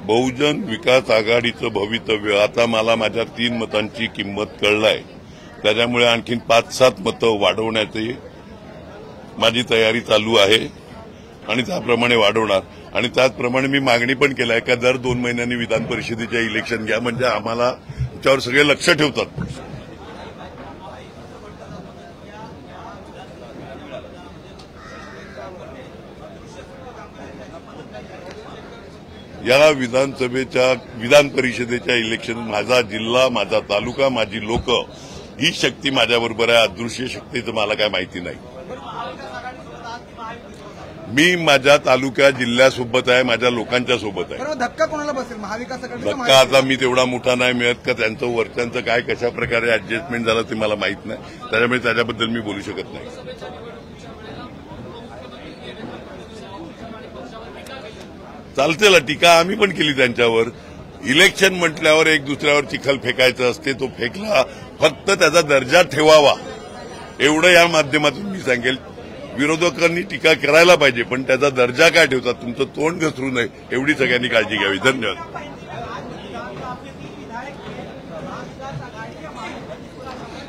बहुजन विकास आघाडीचं भवितव्य आता मला माझ्या 3 मतांची किंमत कळलाय। त्याच्यामुळे आणखीन 5-7 मतं वाढवण्याची माझी तयारी चालू आहे आणि त्याप्रमाणे वाढवणार। आणि त्याचप्रमाणे मी मागणी पण केलाय की दर 2 महिन्यांनी विधान परिषदेच्या इलेक्शन घ्या, म्हणजे आम्हाला त्याच्यावर सगळे लक्ष ठेवतात। या विधान परिषदेच्या इलेक्शन माझा जिल्हा, माझा तालुका, माझी लोक ही शक्ती माझ्याबरोबर आहे। अदृश्य शक्तीचं मला काय माहिती नाही। मी माझ्या तालुक्या जिल्ह्यासोबत आहे, माझ्या लोकांच्या सोबत आहे। धक्का कोणाला बसेल? महाविकास आघाडीचा धक्का आता मी तेवढा मोठा नाही मिळत का त्यांचं वरच्यांचं काय कशा प्रकारे ऍडजस्टमेंट झालं ते मला माहित नाही, त्याच्यामुळे त्याच्याबद्दल मी बोलू शकत नाही। चालते ना, टीका आम्ही पण केली त्यांच्यावर। इलेक्शन म्हटल्यावर एक दुसऱ्यावर चिखल फेकायचं असते, तो फेकला, फक्त त्याचा दर्जा ठेवावा एवढं या माध्यमातून मी सांगेल। विरोधकांनी टीका करायला पाहिजे, पण त्याचा दर्जा काय ठेवतात, तुमचं तोंड घसरू नये एवढी सगळ्यांनी काळजी घ्यावी। धन्यवाद।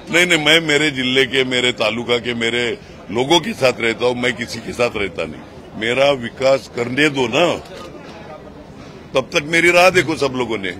नहीं, मैं मेरे जिले के, मेरे तालुका के, मेरे लोगों के साथ रहता हूं, मैं किसी के साथ रहता नहीं। मेरा विकास करने दो ना, तब तक मेरी राह देखो सब लोगों ने।